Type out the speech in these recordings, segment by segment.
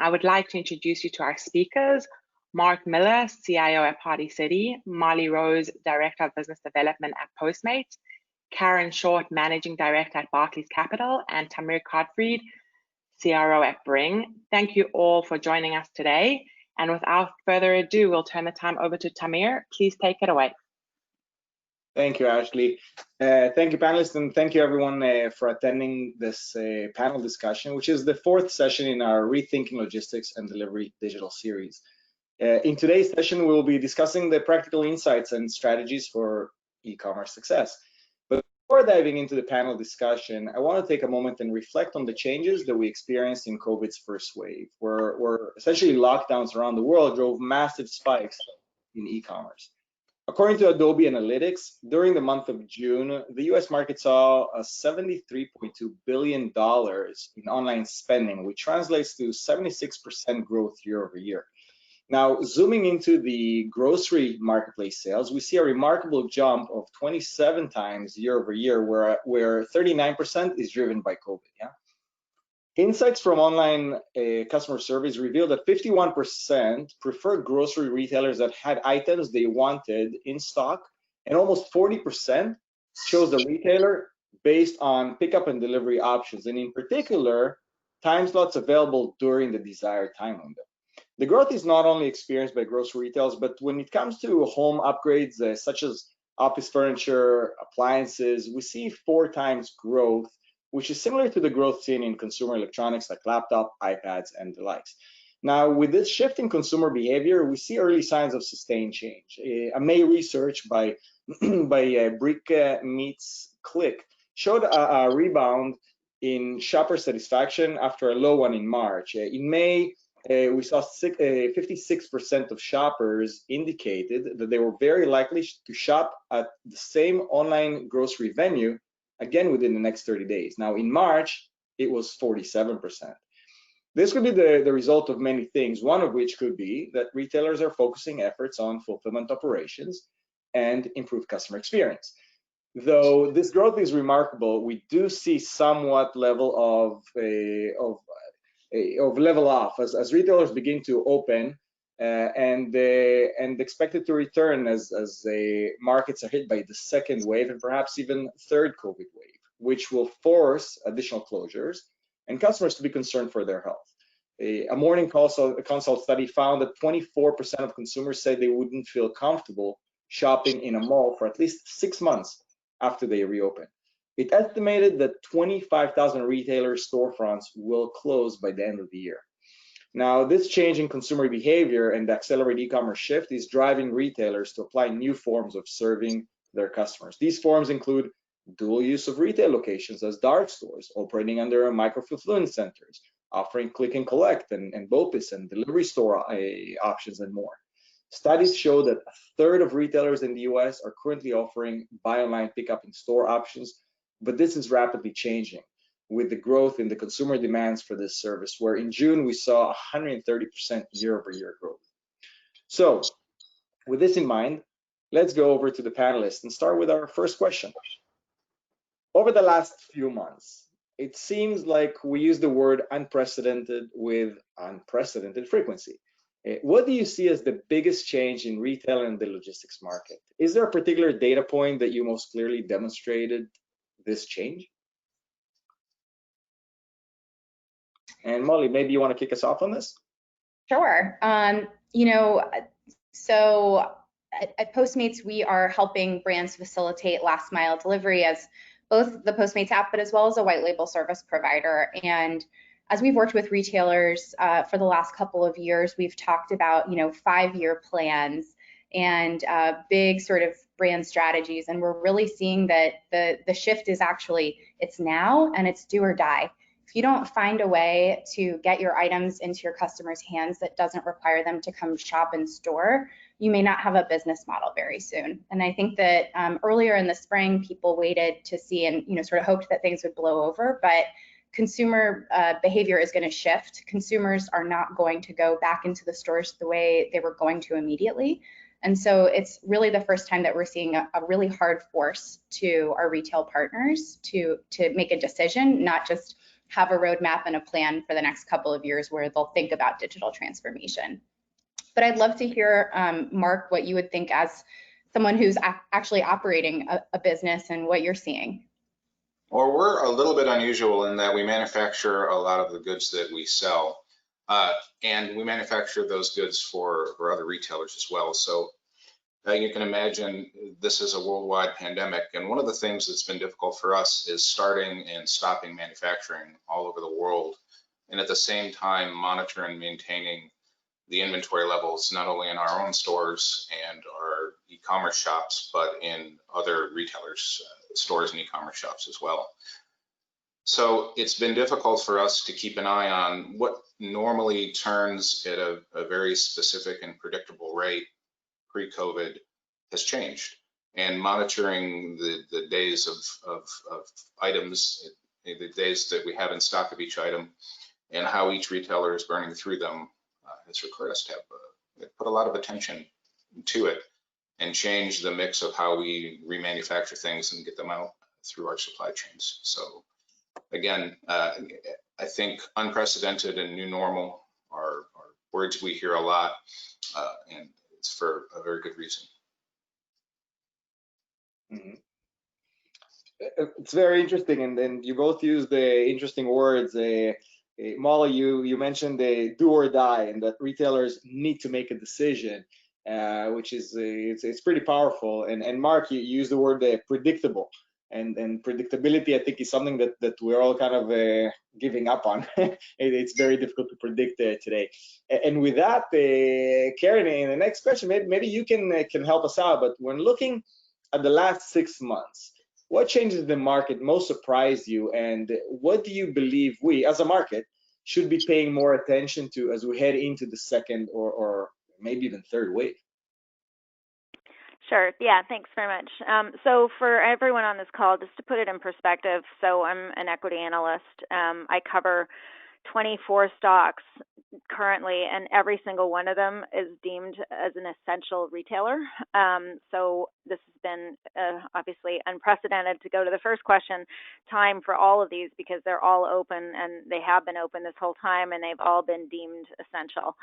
I would like to introduce you to our speakers, Mark Miller, CIO at Party City, Marley Rose, Director of Business Development at Postmates, Karen Short, Managing Director at Barclays Capital, and Tamir Gottfried, CRO at Bring. Thank you all for joining us today. And without further ado, we'll turn the time over to Tamir. Please take it away. Thank you, Ashley. Thank you, panelists, and thank you, everyone, for attending this panel discussion, which is the fourth session in our Rethinking Logistics and Delivery Digital series. In today's session, we'll be discussing the practical insights and strategies for e-commerce success. But before diving into the panel discussion, I want to take a moment and reflect on the changes that we experienced in COVID's first wave, where essentially lockdowns around the world drove massive spikes in e-commerce. According to Adobe Analytics, during the month of June, the US market saw a $73.2 billion in online spending, which translates to 76% growth year over year. Now, zooming into the grocery marketplace sales, we see a remarkable jump of 27 times year over year, where 39% is driven by COVID. Yeah? Insights from online customer surveys revealed that 51% preferred grocery retailers that had items they wanted in stock, and almost 40% chose the retailer based on pickup and delivery options, and in particular, time slots available during the desired time window. The growth is not only experienced by grocery retailers, but when it comes to home upgrades such as office furniture, appliances, we see 4 times growth, which is similar to the growth seen in consumer electronics like laptop, iPads, and the likes. Now, with this shift in consumer behavior, we see early signs of sustained change. A May research by Brick Meets Click showed a rebound in shopper satisfaction after a low one in March. In May, we saw 56% of shoppers indicated that they were very likely to shop at the same online grocery venue again within the next 30 days. Now, in March, it was 47%. This could be the result of many things, one of which could be that retailers are focusing efforts on fulfillment operations and improved customer experience. Though this growth is remarkable, we do see somewhat level of level off as retailers begin to open and expected to return as markets are hit by the second wave and perhaps even third COVID wave, which will force additional closures and customers to be concerned for their health. A Morning Consult study found that 24% of consumers said they wouldn't feel comfortable shopping in a mall for at least 6 months after they reopen. It estimated that 25,000 retailer storefronts will close by the end of the year. Now, this change in consumer behavior and the accelerated e-commerce shift is driving retailers to apply new forms of serving their customers. These forms include dual use of retail locations as dark stores, operating under micro-fulfillment centers, offering click and collect and BOPIS and delivery store options and more. Studies show that a third of retailers in the US are currently offering buy online, pick up in store options, but this is rapidly changing with the growth in the consumer demands for this service, where in June we saw 130% year-over-year growth. So with this in mind, let's go over to the panelists and start with our first question. Over the last few months, it seems like we use the word unprecedented with unprecedented frequency. What do you see as the biggest change in retail and the logistics market? Is there a particular data point that you most clearly demonstrated this change? And Molly, maybe you want to kick us off on this? Sure. So at Postmates, we are helping brands facilitate last mile delivery as both the Postmates app, but as well as a white label service provider. And as we've worked with retailers for the last couple of years, we've talked about 5-year plans and big sort of brand strategies, and we're really seeing that the shift is actually, it's now and it's do or die. If you don't find a way to get your items into your customers' hands that doesn't require them to come shop in store, you may not have a business model very soon. And I think that earlier in the spring, people waited to see and sort of hoped that things would blow over, but consumer behavior is going to shift. Consumers are not going to go back into the stores the way they were going to immediately. And so it's really the first time that we're seeing a really hard force to our retail partners to make a decision, not just have a roadmap and a plan for the next couple of years where they'll think about digital transformation. But I'd love to hear, Mark, what you would think as someone who's actually operating a business and what you're seeing. Well, we're a little bit unusual in that we manufacture a lot of the goods that we sell, and we manufacture those goods for other retailers as well. So you can imagine this is a worldwide pandemic, and one of the things that's been difficult for us is starting and stopping manufacturing all over the world, and at the same time monitor and maintaining the inventory levels, not only in our own stores and our e-commerce shops, but in other retailers' stores and e-commerce shops as well. So it's been difficult for us to keep an eye on what normally turns at a very specific and predictable rate pre-COVID has changed. And monitoring the days of items, the days that we have in stock of each item, and how each retailer is burning through them has required us to have put a lot of attention to it and change the mix of how we remanufacture things and get them out through our supply chains. So again, I think unprecedented and new normal are words we hear a lot, and it's for a very good reason. Mm-hmm. It's very interesting, and you both use the interesting words. Molly, you mentioned the do or die, and that retailers need to make a decision, which is it's pretty powerful. And Mark, you used the word predictable, and predictability, I think, is something that we're all kind of giving up on. It's very difficult to predict today. And with that, Karen, in the next question, maybe you can help us out. But when looking at the last 6 months, what changes in the market most surprised you, and what do you believe we, as a market, should be paying more attention to as we head into the second or maybe even third wave? Sure. Yeah, thanks very much. So for everyone on this call, just to put it in perspective, so I'm an equity analyst. I cover 24 stocks currently, and every single one of them is deemed as an essential retailer. So this has been obviously unprecedented, to go to the first question, time for all of these, because they're all open, and they have been open this whole time, and they've all been deemed essential.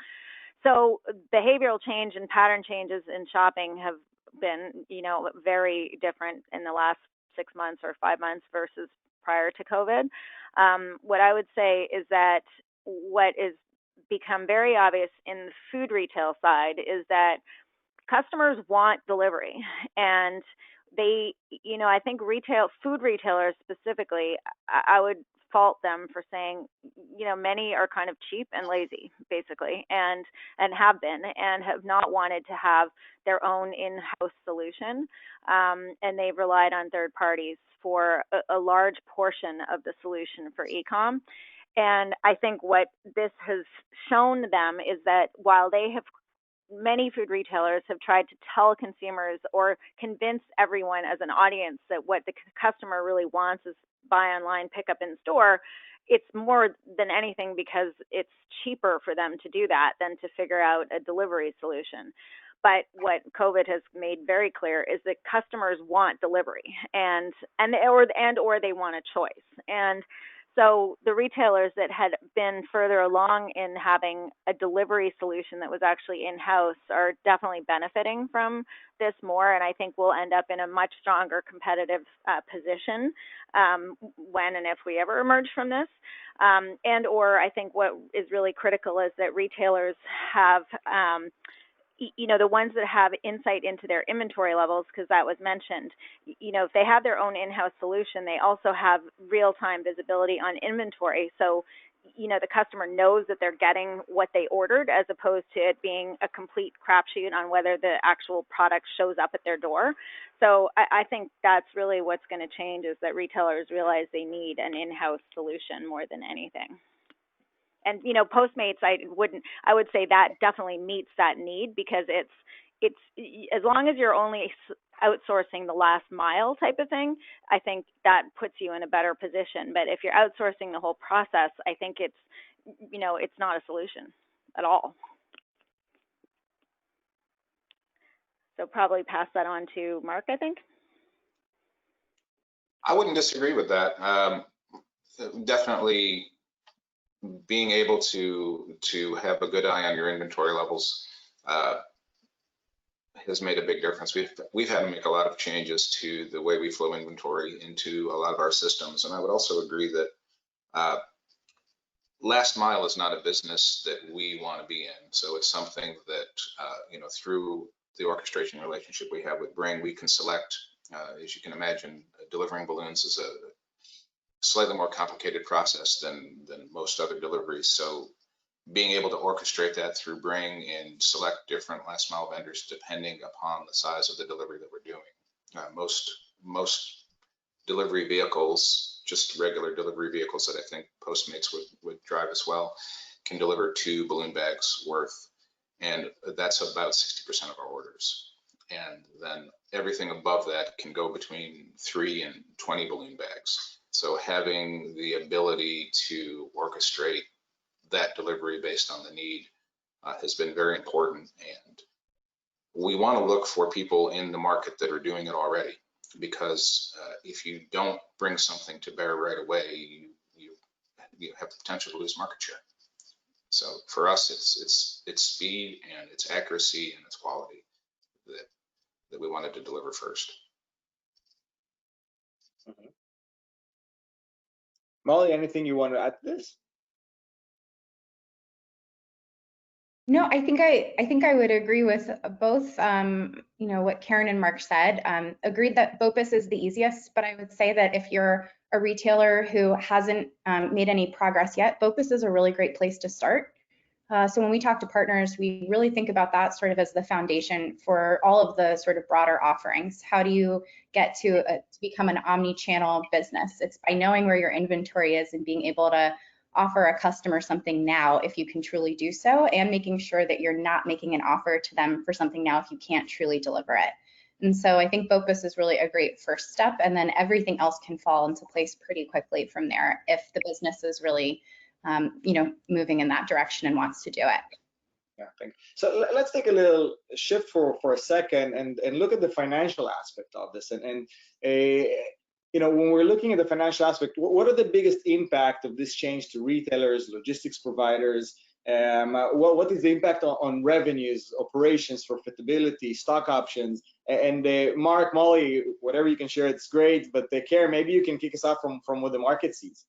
So behavioral change and pattern changes in shopping have been, very different in the last 6 months or 5 months versus prior to COVID. What I would say is that what is become very obvious in the food retail side is that customers want delivery, and they, I think food retailers specifically, I would fault them for saying, many are kind of cheap and lazy, basically, and have been, and have not wanted to have their own in-house solution, and they've relied on third parties for a large portion of the solution for e-com. And I think what this has shown them is that while many food retailers have tried to tell consumers or convince everyone as an audience that what the customer really wants is buy online, pick up in store, it's more than anything because it's cheaper for them to do that than to figure out a delivery solution. But what COVID has made very clear is that customers want delivery or they want a choice. And so the retailers that had been further along in having a delivery solution that was actually in-house are definitely benefiting from this more, and I think we'll end up in a much stronger competitive position when and if we ever emerge from this. Or I think what is really critical is that retailers have the ones that have insight into their inventory levels, because that was mentioned, if they have their own in-house solution, they also have real-time visibility on inventory. So, the customer knows that they're getting what they ordered, as opposed to it being a complete crapshoot on whether the actual product shows up at their door. So I think that's really what's going to change, is that retailers realize they need an in-house solution more than anything. And Postmates, I would say that definitely meets that need, because it's as long as you're only outsourcing the last mile type of thing, I think that puts you in a better position. But if you're outsourcing the whole process, I think it's not a solution at all. So probably pass that on to Mark, I think. I wouldn't disagree with that. definitely being able to have a good eye on your inventory levels has made a big difference. We've had to make a lot of changes to the way we flow inventory into a lot of our systems, and I would also agree that last mile is not a business that we want to be in. So it's something that through the orchestration relationship we have with Bring, we can select. As you can imagine, delivering balloons is a slightly more complicated process than most other deliveries. So being able to orchestrate that through Bring and select different last mile vendors depending upon the size of the delivery that we're doing. Most delivery vehicles, just regular delivery vehicles that I think Postmates would drive as well, can deliver 2 balloon bags worth, and that's about 60% of our orders. And then everything above that can go between 3 and 20 balloon bags. So having the ability to orchestrate that delivery based on the need has been very important. And we want to look for people in the market that are doing it already, because if you don't bring something to bear right away, you have the potential to lose market share. So for us, it's speed and it's accuracy and it's quality that we wanted to deliver first. Mm-hmm. Molly, anything you want to add to this? No, I think I would agree with both, what Karen and Mark said. Agreed that BOPUS is the easiest, but I would say that if you're a retailer who hasn't made any progress yet, BOPUS is a really great place to start. So when we talk to partners, we really think about that sort of as the foundation for all of the sort of broader offerings. How do you get to become an omni-channel business? It's by knowing where your inventory is and being able to offer a customer something now if you can truly do so, and making sure that you're not making an offer to them for something now if you can't truly deliver it. And so I think BOPUS is really a great first step, and then everything else can fall into place pretty quickly from there if the business is really moving in that direction and wants to do it. Yeah, thank you. So let's take a little shift for a second and look at the financial aspect of this. And when we're looking at the financial aspect, what are the biggest impact of this change to retailers, logistics providers? What is the impact on revenues, operations, profitability, stock options? And Mark, Molly, whatever you can share, it's great. But Karen, maybe you can kick us off from what the market sees.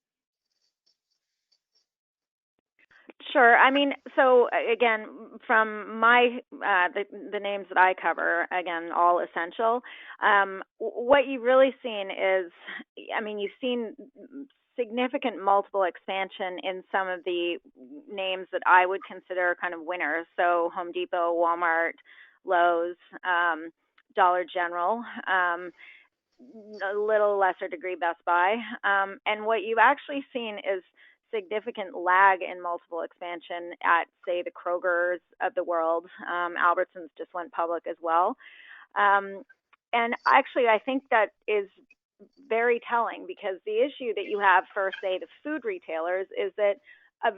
Sure. I mean, so again, from my the names that I cover, again, all essential. What you've really seen is, I mean, you've seen significant multiple expansion in some of the names that I would consider kind of winners. So Home Depot, Walmart, Lowe's, Dollar General, a little lesser degree Best Buy. And what you've actually seen is significant lag in multiple expansion at, say, the Krogers of the world. Albertsons just went public as well. And actually, I think that is very telling, because the issue that you have for, say, the food retailers is that a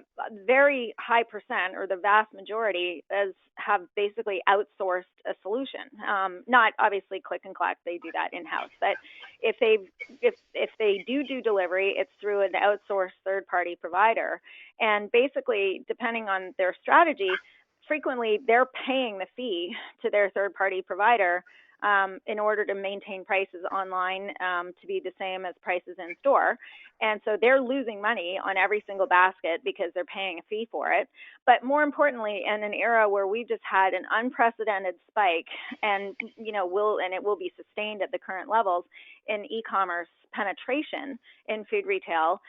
very high percent, or the vast majority, have basically outsourced a solution. Not obviously click and collect; they do that in-house. But if they do delivery, it's through an outsourced third-party provider. And basically, depending on their strategy, frequently they're paying the fee to their third-party provider in order to maintain prices online to be the same as prices in store. And so they're losing money on every single basket because they're paying a fee for it. But more importantly, in an era where we've just had an unprecedented spike, and it will be sustained at the current levels in e-commerce penetration in food retail,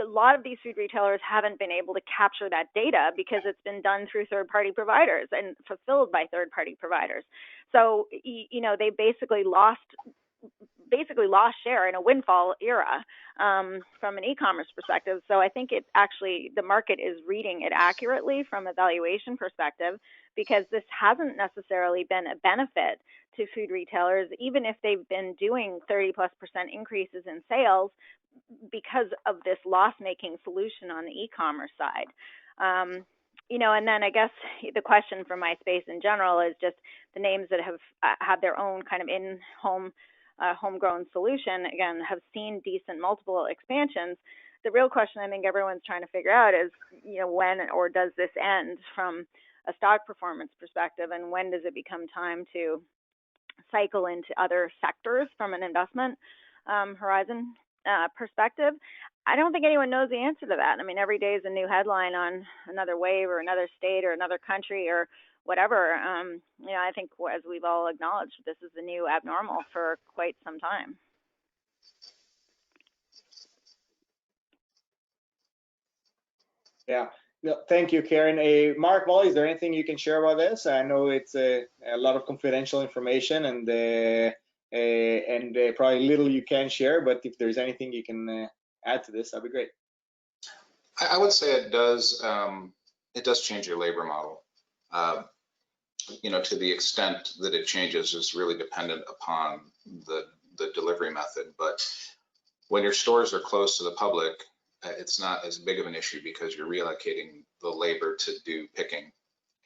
a lot of these food retailers haven't been able to capture that data because it's been done through third-party providers and fulfilled by third-party providers. So, they basically lost share in a windfall era from an e-commerce perspective. So I think the market is reading it accurately from a valuation perspective, because this hasn't necessarily been a benefit to food retailers, even if they've been doing 30+% increases in sales, because of this loss-making solution on the e-commerce side. And then I guess the question for my space in general is just the names that have had their own kind of in-home homegrown solution, again, have seen decent multiple expansions. the real question I think everyone's trying to figure out is, when or does this end from a stock performance perspective, and when does it become time to cycle into other sectors from an investment horizon perspective? I don't think anyone knows the answer to that. I mean, every day is a new headline on another wave or another state or another country or whatever. I think, as we've all acknowledged, this is the new abnormal for quite some time. Yeah. No, thank you, Karen. Mark, Molly, is there anything you can share about this? I know it's a lot of confidential information and probably little you can share, but if there's anything you can add to this, that'd be great. I would say it does change your labor model. To the extent that it changes is really dependent upon the delivery method. But when your stores are close to the public, it's not as big of an issue because you're reallocating the labor to do picking.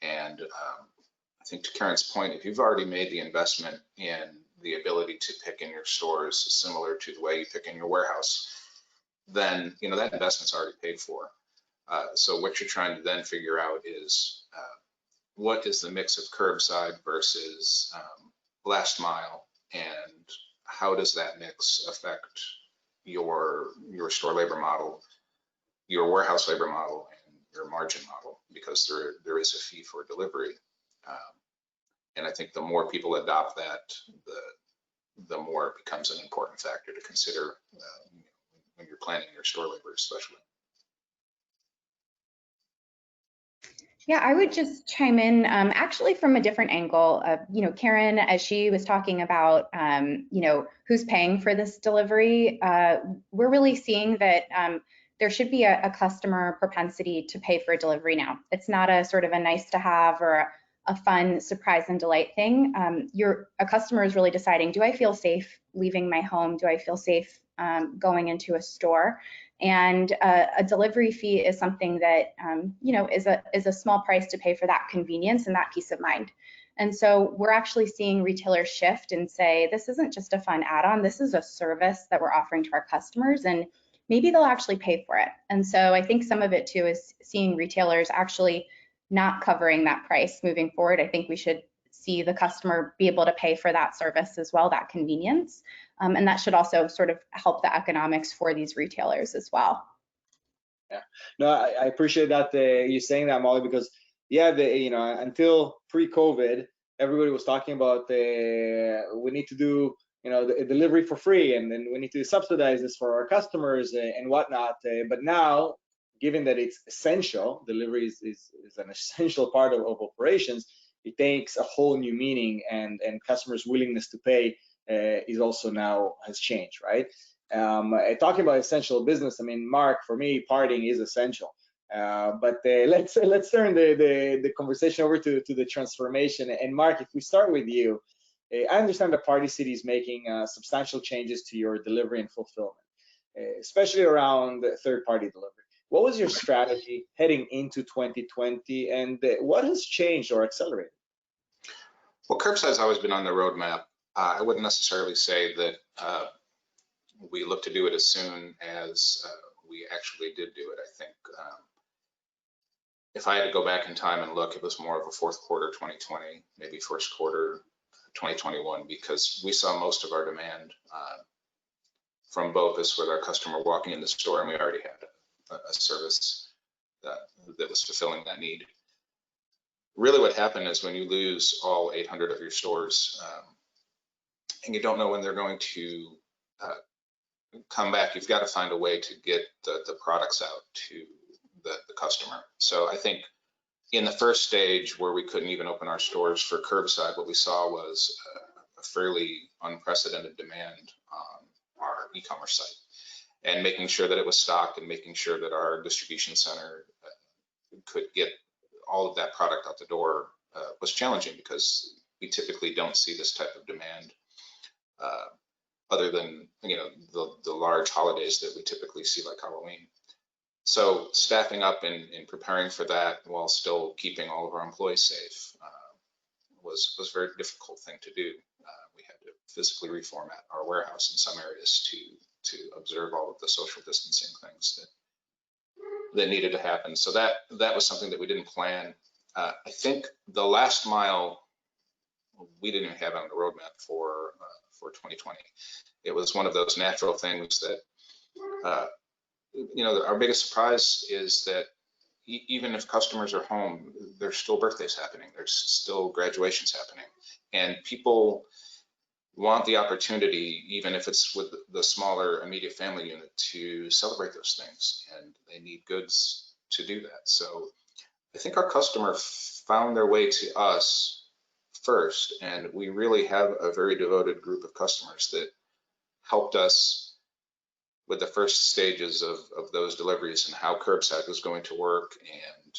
And I think to Karen's point, if you've already made the investment in the ability to pick in your stores similar to the way you pick in your warehouse, then that investment's already paid for. So what you're trying to then figure out is what is the mix of curbside versus last mile, and how does that mix affect your store labor model, your warehouse labor model, and your margin model, because there is a fee for delivery. And I think the more people adopt that, the more it becomes an important factor to consider when you're planning your store labor, especially. Yeah, I would just chime in actually from a different angle. Karen, as she was talking about, who's paying for this delivery, we're really seeing that there should be a customer propensity to pay for a delivery now. It's not a sort of a nice to have or a fun surprise and delight thing. A customer is really deciding, do I feel safe leaving my home? Do I feel safe going into a store? And a delivery fee is something that is a small price to pay for that convenience and that peace of mind. And so we're actually seeing retailers shift and say, this isn't just a fun add-on, this is a service that we're offering to our customers, and maybe they'll actually pay for it. And so I think some of it too is seeing retailers actually not covering that price moving forward. I think we should see the customer be able to pay for that service as well, that convenience. And that should also sort of help the economics for these retailers as well. Yeah, no, I appreciate that you saying that, Molly, because until pre-COVID, everybody was talking about we need to do the delivery for free, and then we need to subsidize this for our customers and whatnot. But now, given that it's essential, delivery is an essential part of operations, it takes a whole new meaning, and customers' willingness to pay is also now has changed, right? Talking about essential business, I mean, Mark, for me, partying is essential. But let's turn the conversation over to the transformation. And Mark, if we start with you, I understand that Party City is making substantial changes to your delivery and fulfillment, especially around third-party delivery. What was your strategy heading into 2020, and what has changed or accelerated? Well, curbside's always been on the roadmap. I wouldn't necessarily say that we look to do it as soon as we actually did do it. I think if I had to go back in time and look, it was more of a fourth quarter 2020, maybe first quarter 2021, because we saw most of our demand from BOPUS with our customer walking in the store, and we already had a service that was fulfilling that need. Really what happened is when you lose all 800 of your stores and you don't know when they're going to come back, you've got to find a way to get the products out to the customer. So I think in the first stage where we couldn't even open our stores for curbside, what we saw was a fairly unprecedented demand on our e-commerce site, and making sure that it was stocked and making sure that our distribution center could get all of that product out the door was challenging, because we typically don't see this type of demand other than the large holidays that we typically see, like Halloween. So staffing up and preparing for that while still keeping all of our employees safe was a very difficult thing to do. We had to physically reformat our warehouse in some areas to observe all of the social distancing things that needed to happen. So that was something that we didn't plan. I think the last mile we didn't even have on the roadmap for 2020. It was one of those natural things that our biggest surprise is that even if customers are home, there's still birthdays happening, there's still graduations happening, and people want the opportunity, even if it's with the smaller immediate family unit, to celebrate those things, and they need goods to do that. So I think our customer found their way to us first, and we really have a very devoted group of customers that helped us with the first stages of those deliveries and how curbside was going to work, and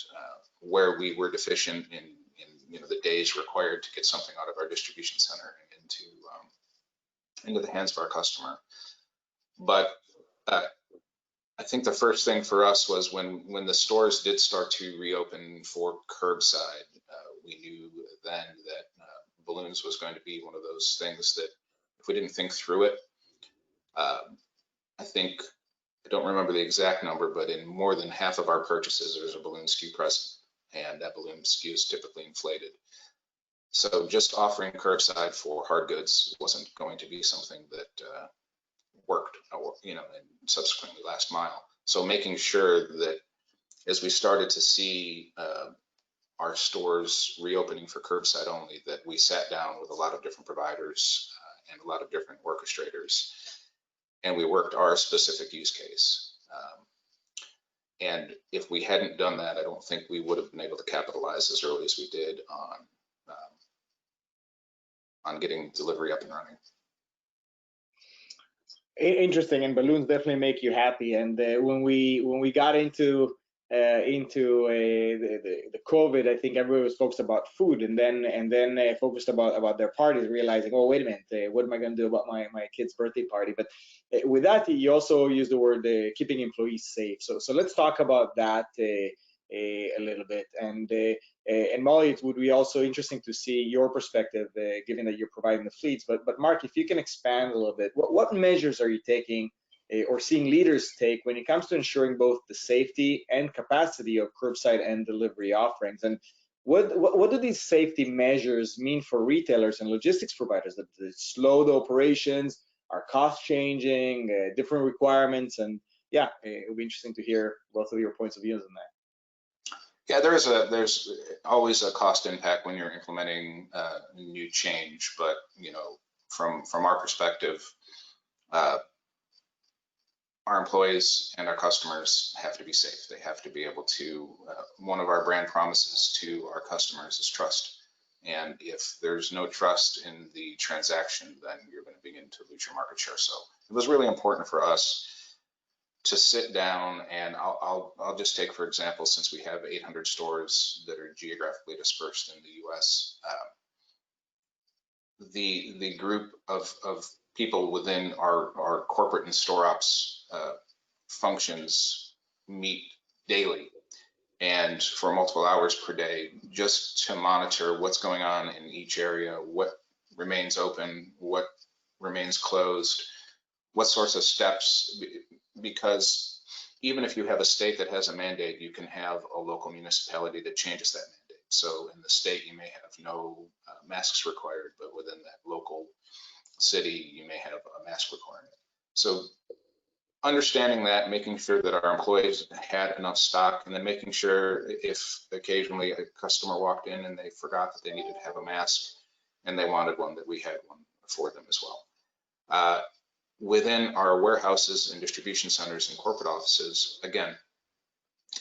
where we were deficient in the days required to get something out of our distribution center and into the hands of our customer. But I think the first thing for us was when the stores did start to reopen for curbside, we knew then that balloons was going to be one of those things that if we didn't think through it, I don't remember the exact number, but in more than half of our purchases, there's a balloon SKU present, and that balloon SKU is typically inflated. So just offering curbside for hard goods wasn't going to be something that worked, and subsequently last mile. So making sure that as we started to see our stores reopening for curbside only, that we sat down with a lot of different providers and a lot of different orchestrators, and we worked our specific use case. And if we hadn't done that, I don't think we would have been able to capitalize as early as we did on getting delivery up and running. Interesting, and balloons definitely make you happy. And when we got into the COVID, I think everybody was focused about food, and then focused about their parties, realizing, oh, wait a minute, what am I going to do about my kid's birthday party? But with that, you also use the word keeping employees safe. So let's talk about that a little bit. And Molly, it would be also interesting to see your perspective, given that you're providing the fleets. But Mark, if you can expand a little bit, what measures are you taking or seeing leaders take when it comes to ensuring both the safety and capacity of curbside and delivery offerings? And what do these safety measures mean for retailers and logistics providers? That they slow the operations, are cost changing, different requirements, and yeah, it would be interesting to hear both of your points of views on that. Yeah, there's always a cost impact when you're implementing new change, but from our perspective, our employees and our customers have to be safe. They have to be able to, one of our brand promises to our customers is trust. And if there's no trust in the transaction, then you're going to begin to lose your market share. So it was really important for us to sit down, and I'll just take, for example, since we have 800 stores that are geographically dispersed in the US, the group of people within our corporate and store ops functions meet daily and for multiple hours per day, just to monitor what's going on in each area, what remains open, what remains closed, what sorts of steps, because even if you have a state that has a mandate, you can have a local municipality that changes that mandate. So in the state, you may have no masks required, but within that local city, you may have a mask requirement. So understanding that, making sure that our employees had enough stock, and then making sure if occasionally a customer walked in and they forgot that they needed to have a mask and they wanted one, that we had one for them as well. Within our warehouses and distribution centers and corporate offices, again,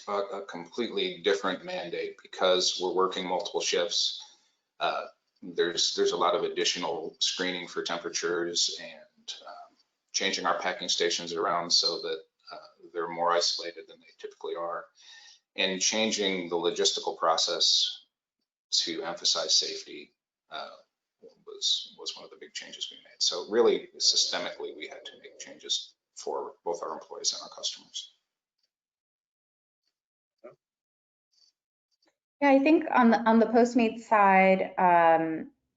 a completely different mandate because we're working multiple shifts. There's a lot of additional screening for temperatures and changing our packing stations around so that they're more isolated than they typically are, and changing the logistical process to emphasize safety was one of the big changes we made. So really, systemically, we had to make changes for both our employees and our customers. Yeah, I think on the Postmates side,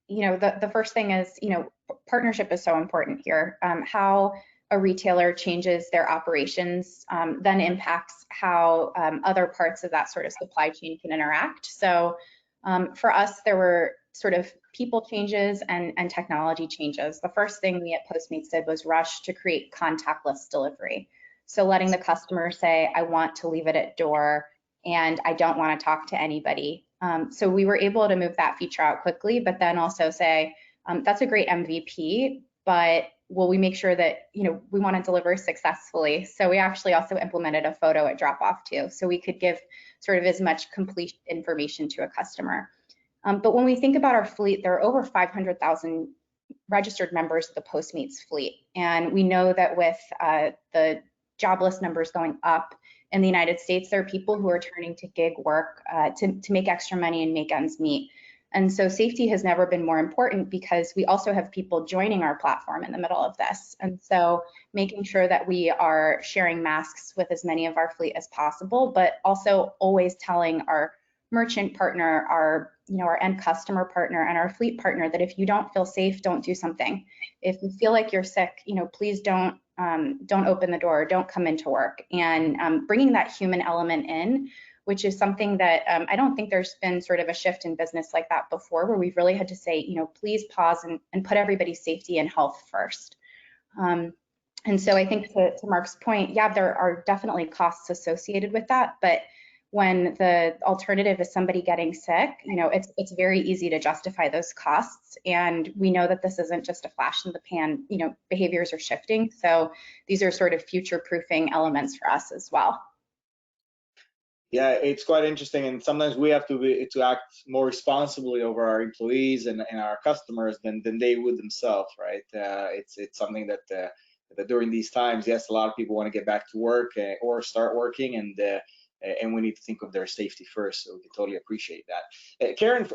the first thing is, partnership is so important here. How a retailer changes their operations, then impacts how other parts of that sort of supply chain can interact. So for us, there were sort of people changes and technology changes. The first thing we at Postmates did was rush to create contactless delivery. So letting the customer say, I want to leave it at door and I don't want to talk to anybody. So we were able to move that feature out quickly, but then also say, that's a great MVP, but will we make sure that, we want to deliver successfully? So we actually also implemented a photo at drop off too. So we could give sort of as much complete information to a customer. But when we think about our fleet, there are over 500,000 registered members of the Postmates fleet. And we know that with the jobless numbers going up in the United States, there are people who are turning to gig work to make extra money and make ends meet. And so safety has never been more important because we also have people joining our platform in the middle of this. And so making sure that we are sharing masks with as many of our fleet as possible, but also always telling our merchant partner, our end customer partner and our fleet partner that if you don't feel safe, don't do something. If you feel like you're sick, please don't open the door, don't come into work. And bringing that human element in, which is something that I don't think there's been sort of a shift in business like that before, where we've really had to say, please pause and put everybody's safety and health first. And so I think to Mark's point, yeah, there are definitely costs associated with that, but when the alternative is somebody getting sick, it's very easy to justify those costs. And we know that this isn't just a flash in the pan, behaviors are shifting. So these are sort of future proofing elements for us as well. Yeah, it's quite interesting, and sometimes we have to act more responsibly over our employees and our customers than they would themselves, right? It's something that during these times, yes, a lot of people want to get back to work or start working, and we need to think of their safety first. So we can totally appreciate that. Karen,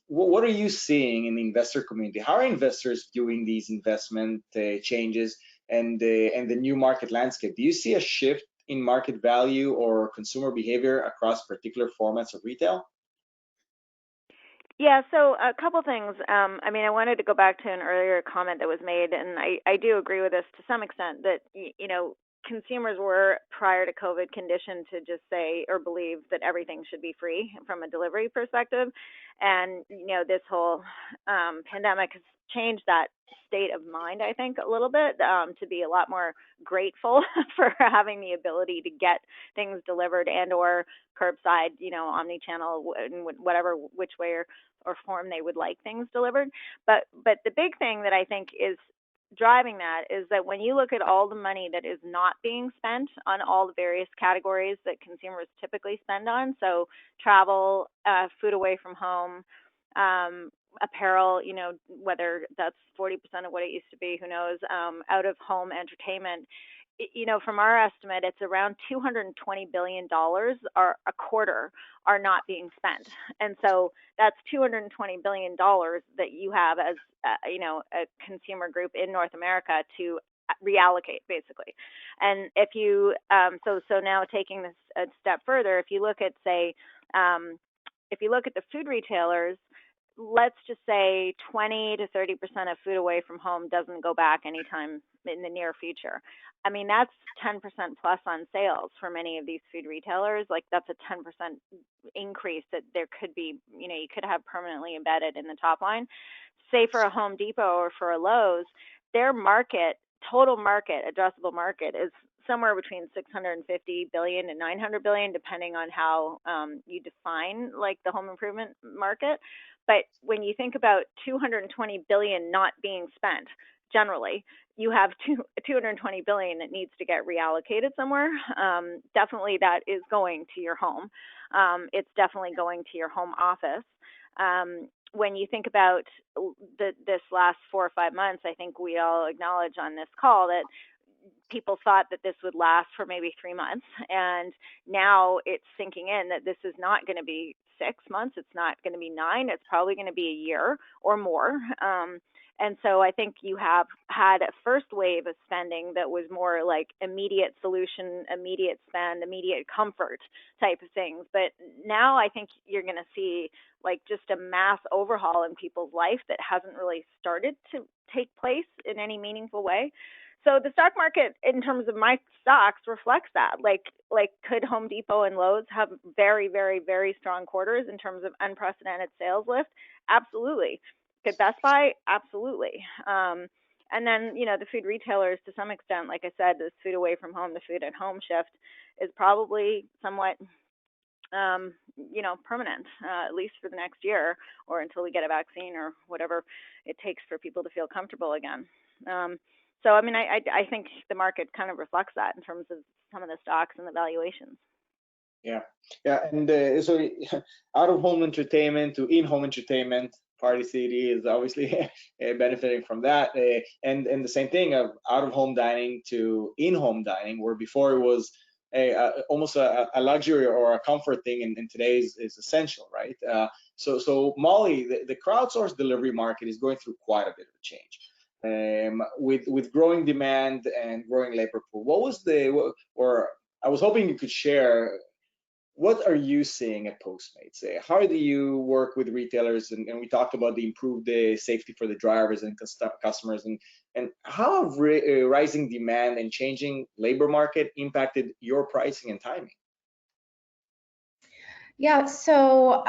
what are you seeing in the investor community? How are investors viewing these investment changes and the new market landscape? Do you see a shift in market value or consumer behavior across particular formats of retail? Yeah, so a couple things. I wanted to go back to an earlier comment that was made, and I do agree with this to some extent that, consumers were, prior to COVID, conditioned to just say or believe that everything should be free from a delivery perspective. And, this whole pandemic has changed that state of mind, I think, a little bit, to be a lot more grateful for having the ability to get things delivered and or curbside, omni-channel, whatever, which way or form they would like things delivered. But the big thing that I think is driving that is that when you look at all the money that is not being spent on all the various categories that consumers typically spend on, so travel, food away from home, apparel, whether that's 40% of what it used to be, who knows, out of home entertainment, from our estimate, it's around $220 billion a quarter are not being spent. And so that's $220 billion that you have as, a consumer group in North America to reallocate, basically. And if you, so now taking this a step further, if you look at, say, if you look at the food retailers, let's just say 20 to 30% of food away from home doesn't go back anytime in the near future. That's 10% plus on sales for many of these food retailers. Like, that's a 10% increase that there could be, you could have permanently embedded in the top line. Say for a Home Depot or for a Lowe's, their total market, addressable market is somewhere between 650 billion and 900 billion, depending on how you define like the home improvement market. But when you think about 220 billion not being spent, generally, you have 220 billion that needs to get reallocated somewhere. Definitely that is going to your home. It's definitely going to your home office. When you think about this last 4 or 5 months, I think we all acknowledge on this call that people thought that this would last for maybe 3 months, and now it's sinking in that this is not going to be 6 months, it's not going to be 9, it's probably going to be a year or more. And so I think you have had a first wave of spending that was more like immediate solution, immediate spend, immediate comfort type of things. But now I think you're going to see like just a mass overhaul in people's life that hasn't really started to take place in any meaningful way. So the stock market, in terms of my stocks, reflects that. Like could Home Depot and Lowe's have very, very, very strong quarters in terms of unprecedented sales lift? Absolutely. Could Best Buy? Absolutely. And then, the food retailers, to some extent, like I said, this food away from home, the food at home shift is probably somewhat, permanent, at least for the next year, or until we get a vaccine or whatever it takes for people to feel comfortable again. So, I mean, I think the market kind of reflects that in terms of some of the stocks and the valuations. Yeah, and so out of home entertainment to in-home entertainment, Party City is obviously benefiting from that, and the same thing of out of home dining to in-home dining, where before it was almost a luxury or a comfort thing, and today is essential, right? So Molly, the crowdsourced delivery market is going through quite a bit of a change. With growing demand and growing labor pool, what was or I was hoping you could share, what are you seeing at Postmates? How do you work with retailers? And we talked about the improved safety for the drivers and customers, and how have rising demand and changing labor market impacted your pricing and timing? Yeah, so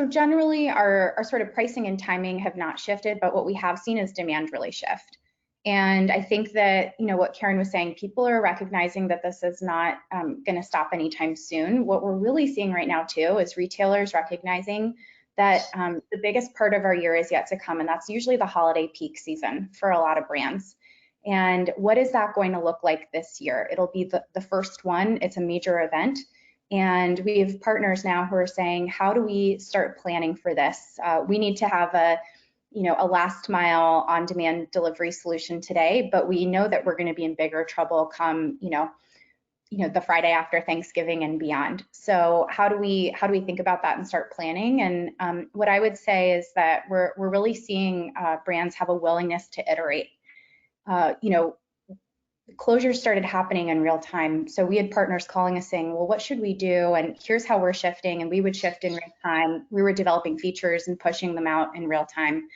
generally our sort of pricing and timing have not shifted, but what we have seen is demand really shift. And I think that, what Karen was saying, people are recognizing that this is not going to stop anytime soon. What we're really seeing right now too is retailers recognizing that the biggest part of our year is yet to come, and that's usually the holiday peak season for a lot of brands. And what is that going to look like this year? It'll be the first one. It's a major event. And we have partners now who are saying, how do we start planning for this? We need to have a last mile on-demand delivery solution today, but we know that we're going to be in bigger trouble come, the Friday after Thanksgiving and beyond. So how do we think about that and start planning? And what I would say is that we're really seeing brands have a willingness to iterate. Closures started happening in real time. So we had partners calling us saying, well, what should we do? And here's how we're shifting. And we would shift in real time. We were developing features and pushing them out in real time.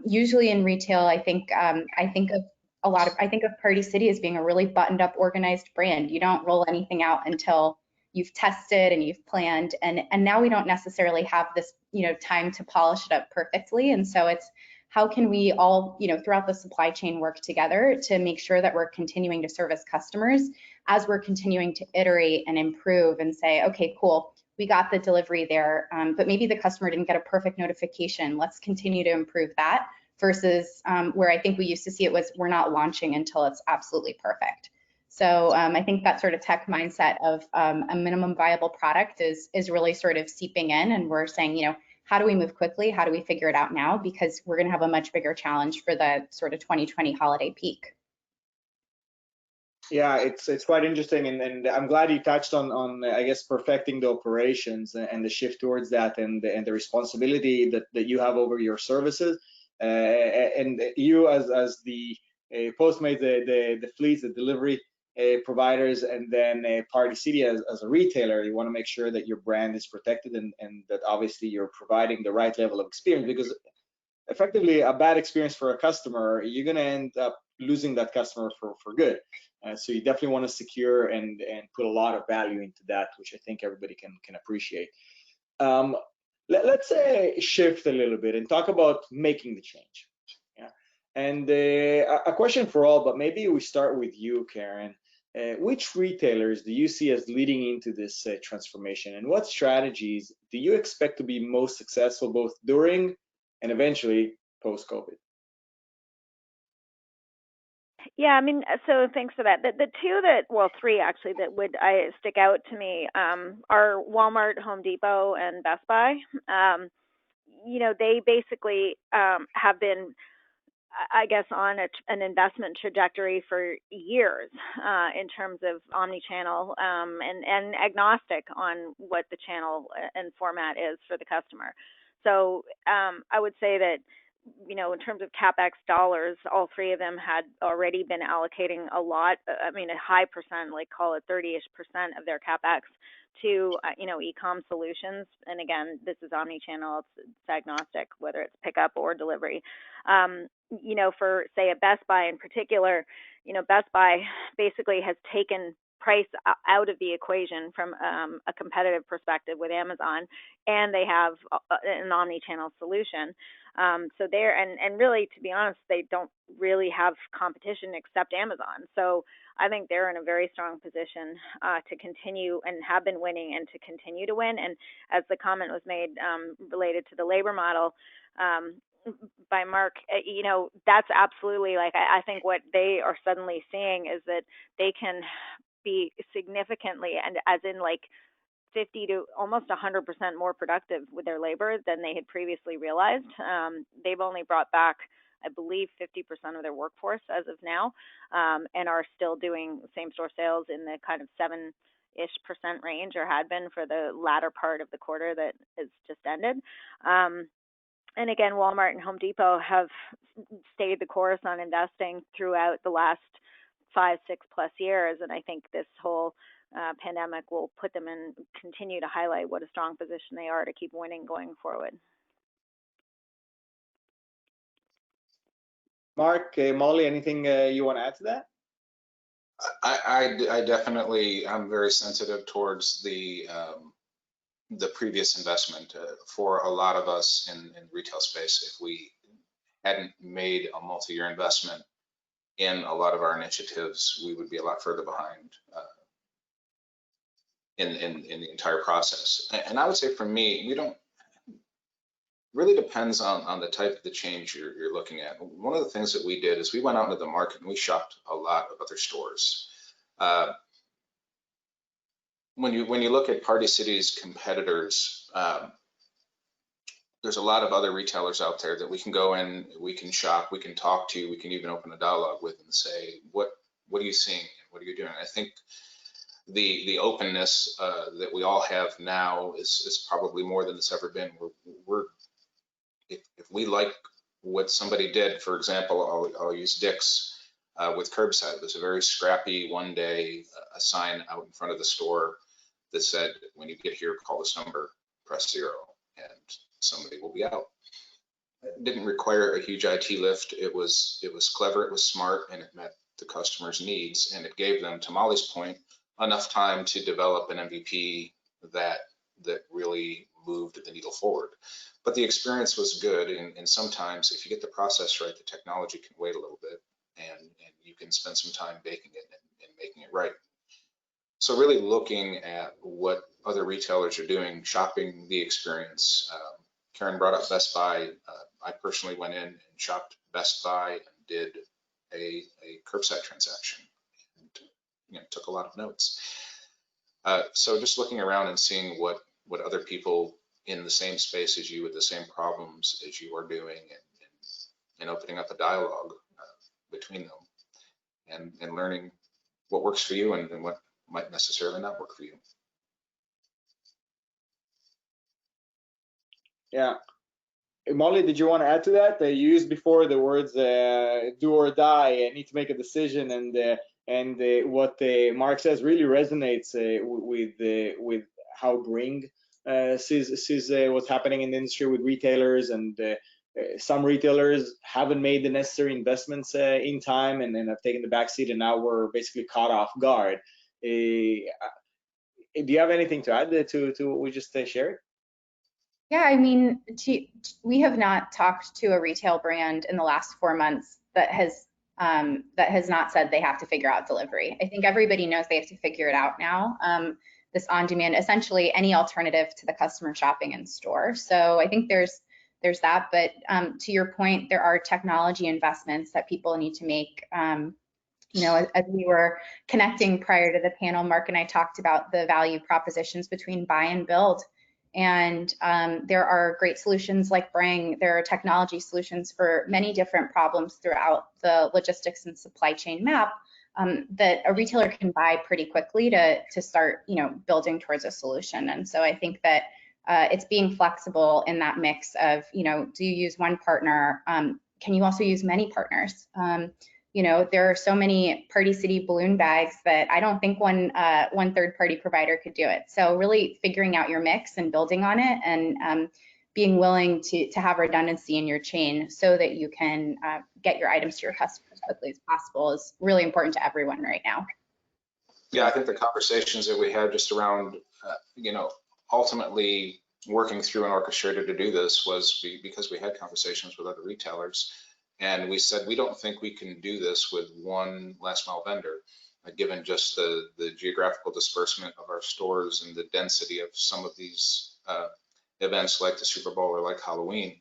Usually in retail, I think of Party City as being a really buttoned up, organized brand. You don't roll anything out until you've tested and you've planned. And now we don't necessarily have this, time to polish it up perfectly. And so it's, how can we all, throughout the supply chain work together to make sure that we're continuing to service customers as we're continuing to iterate and improve and say, okay, cool, we got the delivery there, but maybe the customer didn't get a perfect notification. Let's continue to improve that versus where I think we used to see it was we're not launching until it's absolutely perfect. So I think that sort of tech mindset of a minimum viable product is really sort of seeping in, and we're saying, how do we move quickly? How do we figure it out now? Because we're going to have a much bigger challenge for the sort of 2020 holiday peak. Yeah, it's quite interesting, and I'm glad you touched on I guess perfecting the operations and the shift towards that, and the responsibility that you have over your services, and you as the Postmates, the fleets, the delivery providers, and then Party City as a retailer, you want to make sure that your brand is protected and that obviously you're providing the right level of experience, because effectively a bad experience for a customer, you're going to end up losing that customer for good. So you definitely want to secure and put a lot of value into that, which I think everybody can appreciate. Let's shift a little bit and talk about making the change. Yeah. And a question for all, but maybe we start with you, Karen. Which retailers do you see as leading into this transformation, and what strategies do you expect to be most successful both during and eventually post-COVID? Yeah, I mean, so thanks for that. The two three actually that would stick out to me are Walmart, Home Depot, and Best Buy. They basically have been, I guess, on an investment trajectory for years in terms of omni-channel and agnostic on what the channel and format is for the customer. So I would say that, in terms of CapEx dollars, all three of them had already been allocating a lot, a high percent, like call it 30-ish% of their CapEx to, e-com solutions. And again, this is omni-channel, it's agnostic, whether it's pickup or delivery. you know, for say a Best Buy in particular, you know, Best Buy basically has taken price out of the equation from a competitive perspective with Amazon, and they have an omni-channel solution. So they're, and really, to be honest, they don't really have competition except Amazon. So I think they're in a very strong position to continue and have been winning and to continue to win. And as the comment was made related to the labor model, by Mark, you know, that's absolutely, like, I think what they are suddenly seeing is that they can be significantly, and as in like 50 to almost 100% more productive with their labor than they had previously realized. They've only brought back, I believe, 50% of their workforce as of now, and are still doing same-store sales in the kind of 7-ish% range, or had been for the latter part of the quarter that has just ended. And again, Walmart and Home Depot have stayed the course on investing throughout the last 5-6+ years. And I think this whole pandemic will put them in, continue to highlight what a strong position they are to keep winning going forward. Mark, Molly, anything you want to add to that? I definitely, I'm very sensitive towards the previous investment. For a lot of us in the retail space, if we hadn't made a multi-year investment in a lot of our initiatives, we would be a lot further behind in the entire process. And I would say for me, we don't, really depends on the type of the change you're looking at. One of the things that we did is we went out into the market and we shopped a lot of other stores. When you look at Party City's competitors, there's a lot of other retailers out there that we can go in, we can shop, we can talk to, we can even open a dialogue with and say, what are you seeing? What are you doing? I think the openness that we all have now is probably more than it's ever been. If we like what somebody did, for example, I'll use Dick's with curbside. It was a very scrappy one day, a sign out in front of the store that said, when you get here, call this number, press 0, and somebody will be out. It didn't require a huge IT lift. It was clever, it was smart, and it met the customer's needs, and it gave them, to Molly's point, enough time to develop an MVP that really moved the needle forward. But the experience was good, and sometimes if you get the process right, the technology can wait a little bit, and you can spend some time baking it and making it right. So really looking at what other retailers are doing, shopping the experience. Karen brought up Best Buy. I personally went in and shopped Best Buy and did a curbside transaction, and took a lot of notes. So just looking around and seeing what other people in the same space as you with the same problems as you are doing, and opening up a dialogue between them, and learning what works for you and what might necessarily not work for you. Yeah. Molly, did you want to add to that? You used before the words do or die, need to make a decision, and what Mark says really resonates with how Bring sees what's happening in the industry with retailers, and some retailers haven't made the necessary investments in time, and have taken the back seat, and now we're basically caught off guard. Do you have anything to add to what we just shared? Yeah, I mean, we have not talked to a retail brand in the last 4 months that has not said they have to figure out delivery. I think everybody knows they have to figure it out now. This on-demand, essentially any alternative to the customer shopping in store. So I think there's that, but to your point, there are technology investments that people need to make. You know, as we were connecting prior to the panel, Mark and I talked about the value propositions between buy and build. And there are great solutions like Bring. There are technology solutions for many different problems throughout the logistics and supply chain map that a retailer can buy pretty quickly to start, you know, building towards a solution. And so I think that it's being flexible in that mix of, you know, do you use one partner? Can you also use many partners? You know, there are so many Party City balloon bags that I don't think one third-party provider could do it. So really figuring out your mix and building on it, and being willing to have redundancy in your chain so that you can get your items to your customers as quickly as possible is really important to everyone right now. Yeah, I think the conversations that we had just around, ultimately working through an orchestrator to do this was because we had conversations with other retailers, and we said we don't think we can do this with one last mile vendor, given just the geographical disbursement of our stores and the density of some of these events like the Super Bowl or like Halloween.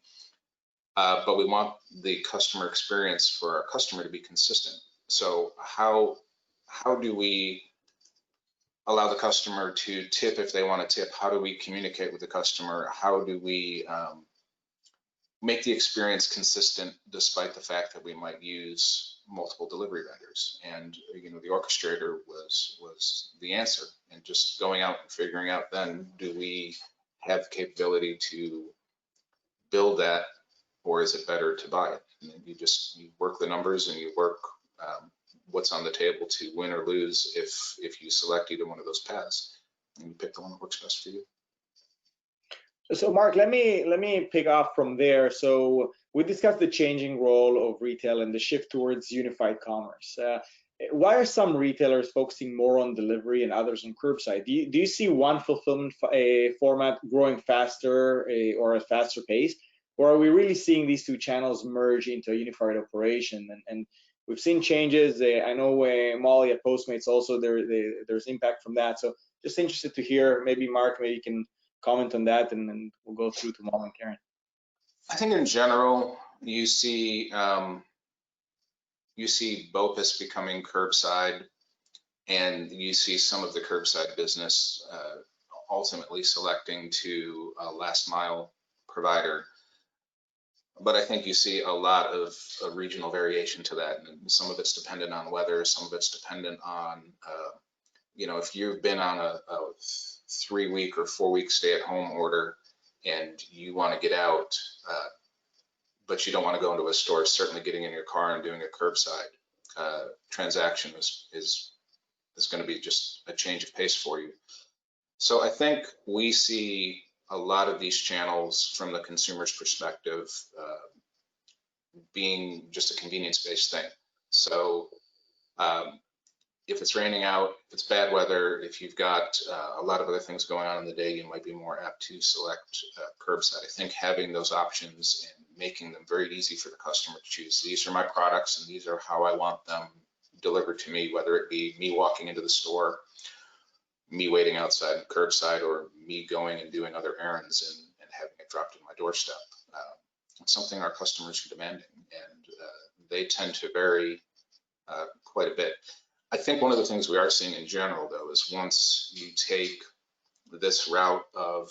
But we want the customer experience for our customer to be consistent. So how do we allow the customer to tip if they want to tip? How do we communicate with the customer? How do we make the experience consistent despite the fact that we might use multiple delivery vendors? And the orchestrator was the answer. And just going out and figuring out then, do we have the capability to build that, or is it better to buy it? And you work the numbers and you work what's on the table to win or lose if you select either one of those paths, and you pick the one that works best for you. So Mark, let me pick off from there. So we discussed the changing role of retail and the shift towards unified commerce. Why are some retailers focusing more on delivery and others on curbside? Do you see one fulfillment format growing faster or at a faster pace, or are we really seeing these two channels merge into a unified operation? And we've seen changes. I know Molly at Postmates also there's impact from that. So just interested to hear. Maybe Mark, maybe you can comment on that, and then we'll go through to Molly and Karen. I think in general, you see BOPIS becoming curbside, and you see some of the curbside business ultimately selecting to a last mile provider. But I think you see a lot of regional variation to that, and some of it's dependent on weather, some of it's dependent on, if you've been on a 3-week or 4-week stay-at-home order and you want to get out, but you don't want to go into a store, certainly getting in your car and doing a curbside transaction is going to be just a change of pace for you. So I think we see a lot of these channels from the consumer's perspective being just a convenience-based thing. So if it's raining out, if it's bad weather, if you've got a lot of other things going on in the day, you might be more apt to select curbside. I think having those options and making them very easy for the customer to choose, these are my products and these are how I want them delivered to me, whether it be me walking into the store, me waiting outside curbside, or me going and doing other errands and having it dropped in my doorstep. It's something our customers are demanding, and they tend to vary quite a bit. I think one of the things we are seeing in general, though, is once you take this route of,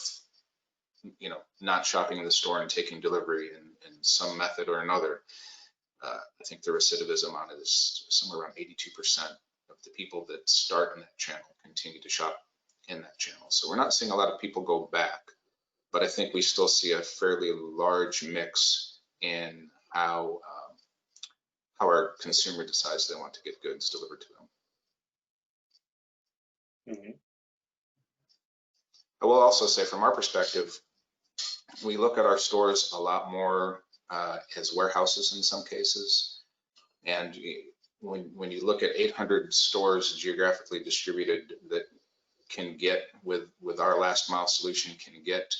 not shopping in the store and taking delivery in some method or another, I think the recidivism on it is somewhere around 82% of the people that start in that channel continue to shop in that channel. So we're not seeing a lot of people go back, but I think we still see a fairly large mix in how our consumer decides they want to get goods delivered to them. Mm-hmm. I will also say, from our perspective, we look at our stores a lot more as warehouses in some cases. And when you look at 800 stores geographically distributed that can get with our last mile solution, can get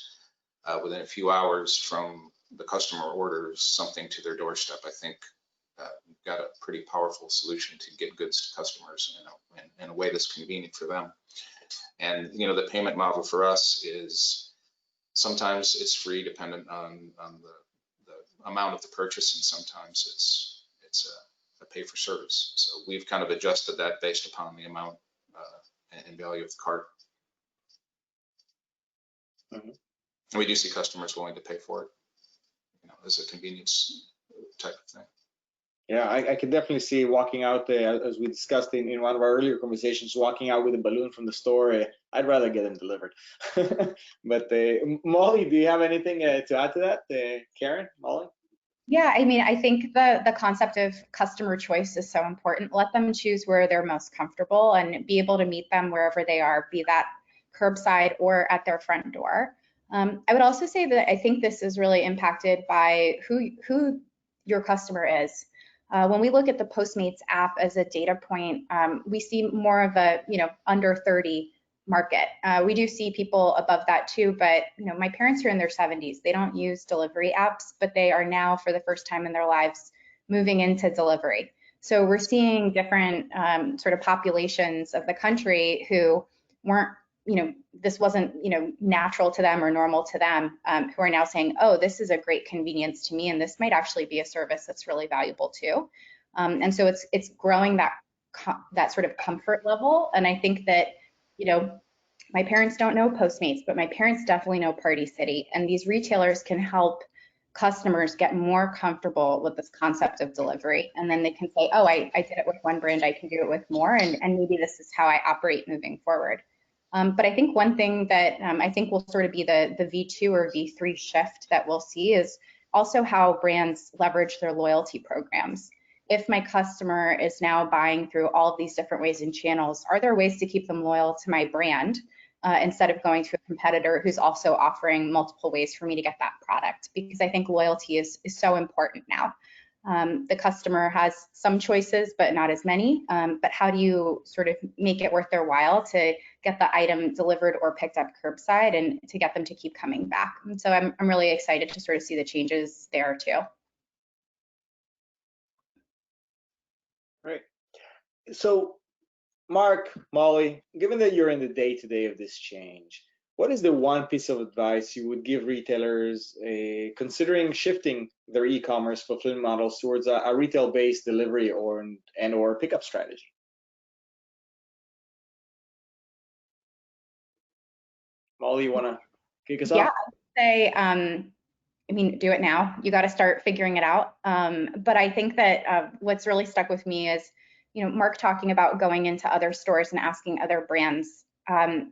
within a few hours from the customer orders something to their doorstep, I think we've got a pretty powerful solution to get goods to customers in a way that's convenient for them. And the payment model for us is sometimes it's free, dependent on the amount of the purchase, and sometimes it's a pay for service. So we've kind of adjusted that based upon the amount and value of the cart. Mm-hmm. And we do see customers willing to pay for it, as a convenience type of thing. Yeah, I can definitely see walking out there, as we discussed in one of our earlier conversations, walking out with a balloon from the store. I'd rather get them delivered. But Molly, do you have anything to add to that? Karen, Molly? Yeah, I mean, I think the concept of customer choice is so important. Let them choose where they're most comfortable and be able to meet them wherever they are, be that curbside or at their front door. I would also say that I think this is really impacted by who your customer is. When we look at the Postmates app as a data point, we see more of a under 30 market. We do see people above that too, but my parents are in their 70s. They don't use delivery apps, but they are now, for the first time in their lives, moving into delivery. So we're seeing different sort of populations of the country who weren't, this wasn't, natural to them or normal to them, who are now saying, oh, this is a great convenience to me, and this might actually be a service that's really valuable too. And so it's growing that sort of comfort level. And I think that, my parents don't know Postmates, but my parents definitely know Party City, and these retailers can help customers get more comfortable with this concept of delivery. And then they can say, oh, I did it with one brand, I can do it with more, and maybe this is how I operate moving forward. But I think one thing that I think will sort of be the V2 or V3 shift that we'll see is also how brands leverage their loyalty programs. If my customer is now buying through all of these different ways and channels, are there ways to keep them loyal to my brand instead of going to a competitor who's also offering multiple ways for me to get that product? Because I think loyalty is so important now. The customer has some choices, but not as many. But how do you sort of make it worth their while to get the item delivered or picked up curbside and to get them to keep coming back? And so I'm really excited to sort of see the changes there too. Great. So, Mark, Molly, given that you're in the day-to-day of this change, what is the one piece of advice you would give retailers considering shifting their e-commerce fulfillment models towards a retail-based delivery or pickup strategy? Molly, you want to kick us off? Yeah, I'd say, do it now. You got to start figuring it out. But I think that what's really stuck with me is, Mark talking about going into other stores and asking other brands.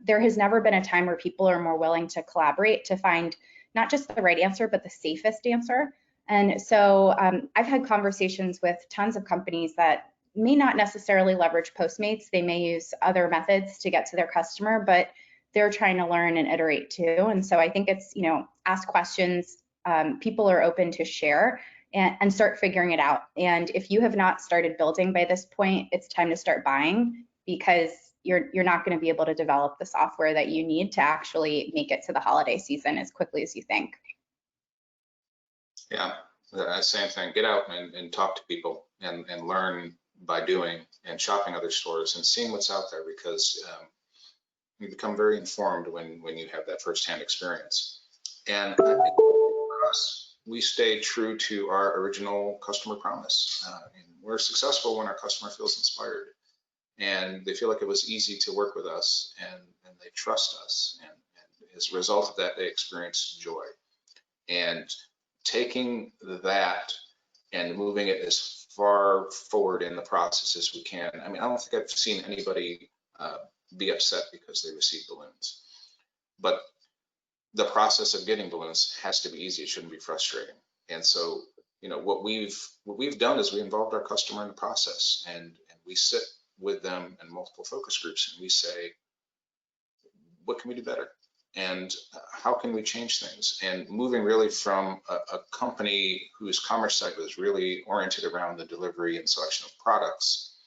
There has never been a time where people are more willing to collaborate to find not just the right answer, but the safest answer. And so I've had conversations with tons of companies that may not necessarily leverage Postmates. They may use other methods to get to their customer, but they're trying to learn and iterate too. And so I think it's, ask questions. People are open to share and start figuring it out. And if you have not started building by this point, it's time to start buying, because you're not going to be able to develop the software that you need to actually make it to the holiday season as quickly as you think. Yeah, same thing. Get out and talk to people and learn by doing and shopping other stores and seeing what's out there, because you become very informed when you have that firsthand experience. And I think for us, we stay true to our original customer promise. And we're successful when our customer feels inspired and they feel like it was easy to work with us, and they trust us. And as a result of that, they experience joy. And taking that and moving it as far forward in the process as we can. I mean, I don't think I've seen anybody be upset because they received balloons, but the process of getting balloons has to be easy. It shouldn't be frustrating. And so, what we've done is we involved our customer in the process, and we sit with them in multiple focus groups, and we say, what can we do better? And how can we change things? And moving really from a company whose commerce site was really oriented around the delivery and selection of products,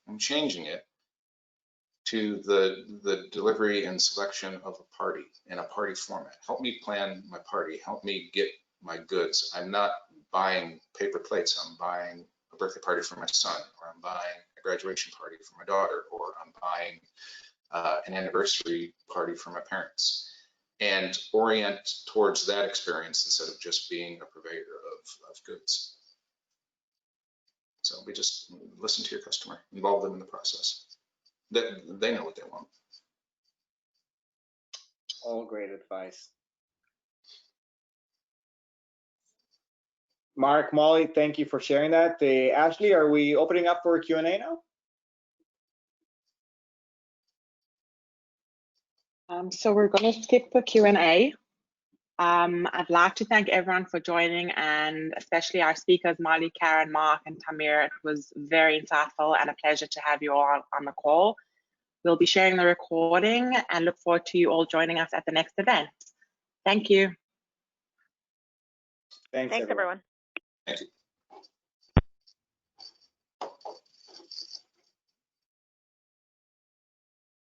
and changing it to the delivery and selection of a party in a party format. Help me plan my party. Help me get my goods. I'm not buying paper plates. I'm buying a birthday party for my son, or I'm buying a graduation party for my daughter, or I'm buying an anniversary party for my parents, and orient towards that experience instead of just being a purveyor of goods. So we just listen to your customer, involve them in the process. That they know what they want. All great advice. Mark, Molly, thank you for sharing that. Ashley, are we opening up for a Q&A now? So we're going to skip the Q&A. I'd like to thank everyone for joining, and especially our speakers, Molly, Karen, Mark, and Tamir. It was very insightful and a pleasure to have you all on the call. We'll be sharing the recording and look forward to you all joining us at the next event. Thank you. Thanks Thanks, everyone. Thank you.